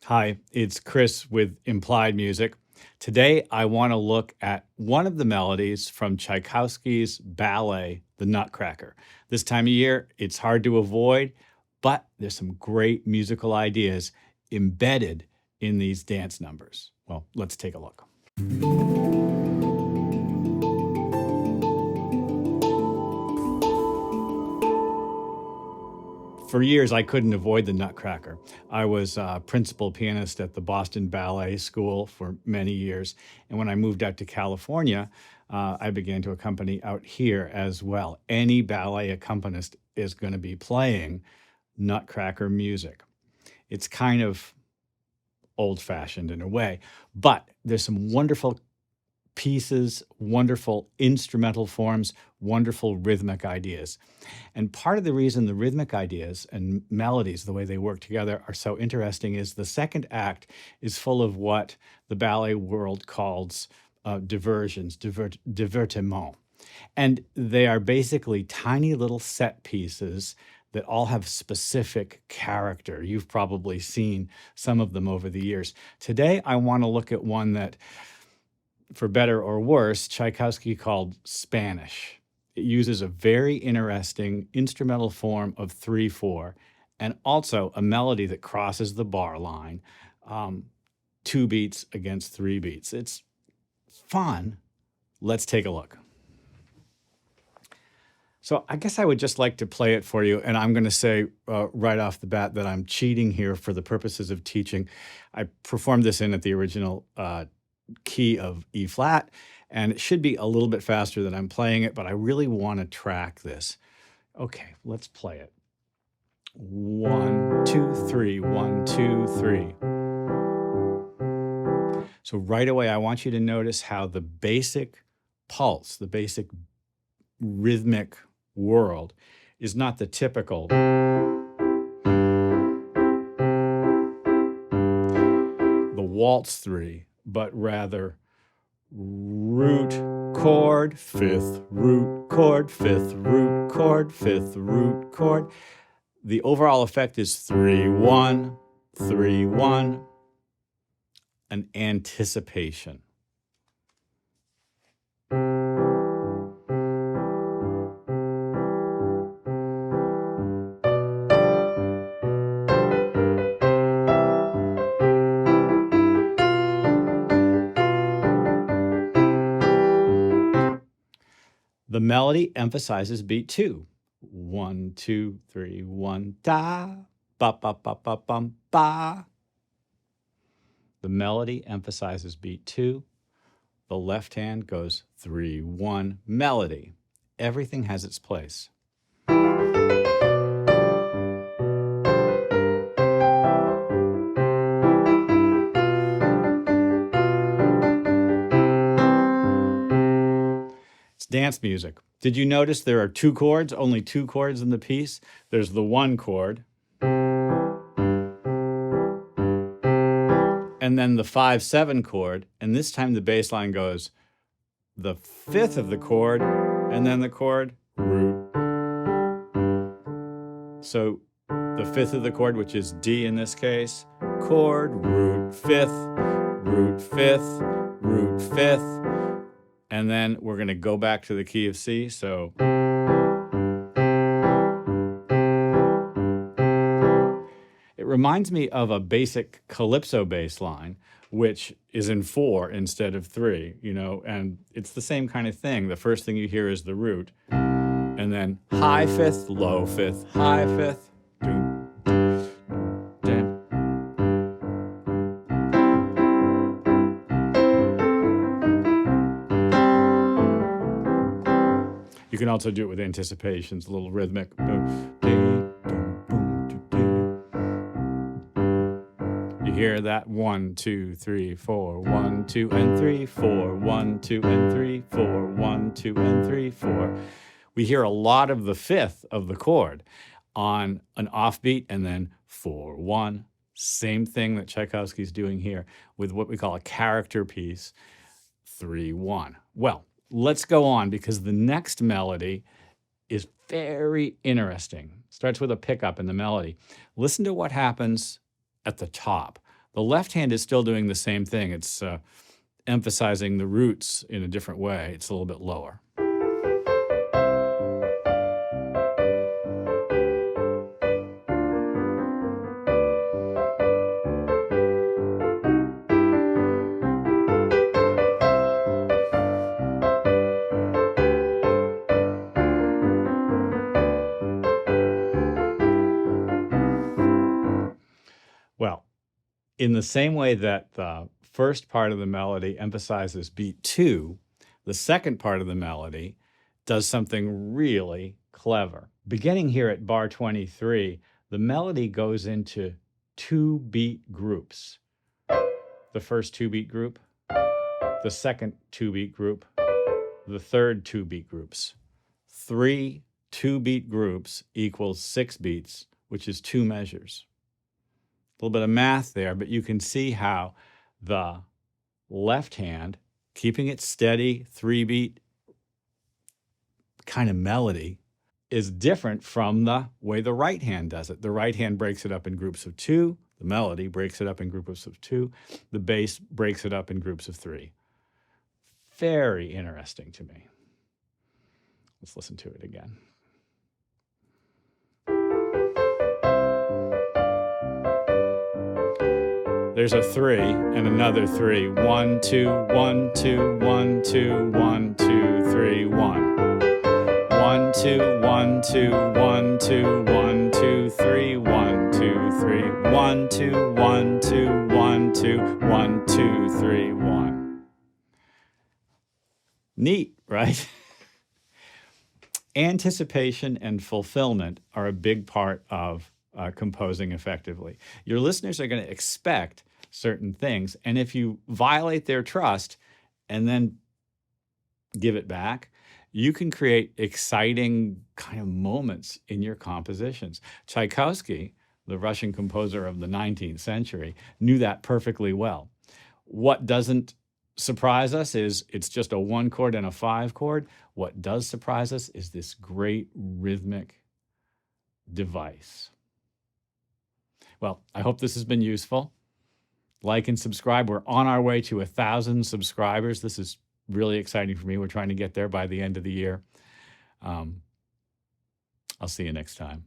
Hi, it's Chris with Implied Music. Today, I want to look at one of the melodies from Tchaikovsky's ballet, The Nutcracker. This time of year, it's hard to avoid, but there's some great musical ideas embedded in these dance numbers. Well, let's take a look. For years, I couldn't avoid the Nutcracker. I was a principal pianist at the Boston Ballet School for many years. And when I moved out to California, I began to accompany out here as well. Any ballet accompanist is going to be playing Nutcracker music. It's kind of old-fashioned in a way, but there's some wonderful pieces, wonderful instrumental forms, wonderful rhythmic ideas. And part of the reason the rhythmic ideas and melodies, the way they work together, are so interesting is the second act is full of what the ballet world calls diversions, divertiment. And they are basically tiny little set pieces that all have specific character. You've probably seen some of them over the years. Today, I want to look at one that, for better or worse, Tchaikovsky called Spanish. It uses a very interesting instrumental form of 3/4 and also a melody that crosses the bar line, 2 beats against 3 beats. It's fun. Let's take a look. So I guess I would just like to play it for you, and I'm going to say right off the bat that I'm cheating here for the purposes of teaching. I performed this in at the original key of E flat, and it should be a little bit faster than I'm playing it, but I really want to track this. Okay, let's play it. 1, 2, 3, 1, 2, 3. So right away, I want you to notice how the basic pulse, the basic rhythmic world is not the typical the waltz 3, but rather root, chord, 5th, root, chord, 5th, root, chord, 5th, root, chord. The overall effect is 3-1, 3-1, an anticipation. The melody emphasizes beat 2. 1, 2, 3, 1, da, ba, ba, ba, ba, bum, ba. The melody emphasizes beat 2. The left hand goes 3-1 melody. Everything has its place. It's dance music. Did you notice there are 2 chords, only 2 chords in the piece? There's the 1 chord, and then the 5-7 chord, and this time the bass line goes the 5th of the chord, and then the chord root. So the 5th of the chord, which is D in this case, chord, root, 5th, root, 5th, root, 5th, and then we're going to go back to the key of C. So it reminds me of a basic calypso bass line, which is in 4 instead of 3, and it's the same kind of thing. The first thing you hear is the root, and then high 5th, low 5th, high 5th, doom, doom. You can also do it with anticipations, a little rhythmic. You hear that 1, 2, 3, 4, 1, 2, and 3, 4, 1, 2, and 3, 4, 1, 2, and 3, 4. We hear a lot of the 5th of the chord on an offbeat and then 4, 1. Same thing that Tchaikovsky's doing here with what we call a character piece, 3, 1. Well, let's go on because the next melody is very interesting. Starts with a pickup in the melody. Listen to what happens at the top. The left hand is still doing the same thing. It's emphasizing the roots in a different way. It's a little bit lower. Well, in the same way that the first part of the melody emphasizes beat 2, the second part of the melody does something really clever. Beginning here at bar 23, the melody goes into 2-beat groups. The first 2-beat group, the second 2-beat group, the third 2-beat groups. 3 2-beat groups equals 6 beats, which is 2 measures. A little bit of math there, but you can see how the left hand, keeping it steady, 3-beat kind of melody, is different from the way the right hand does it. The right hand breaks it up in groups of 2. The melody breaks it up in groups of 2. The bass breaks it up in groups of 3. Very interesting to me. Let's listen to it again. There's a 3 and another 3. 1, 2, 1, 2, 1, 2, 1, 2, 3, 1. 1, 2, 1, 2, 1, 2, 1, 2, 3, 1, 2, 3. 1, 2, 1, 2, 1, 2, 1, 2, 3, 1. Neat, right? Anticipation and fulfillment are a big part of composing effectively. Your listeners are going to expect certain things, and if you violate their trust and then give it back, you can create exciting kind of moments in your compositions. Tchaikovsky, the Russian composer of the 19th century, knew that perfectly well. What doesn't surprise us is it's just a 1 chord and a 5 chord. What does surprise us is this great rhythmic device. Well, I hope this has been useful. Like and subscribe. We're on our way to 1,000 subscribers. This is really exciting for me. We're trying to get there by the end of the year. I'll see you next time.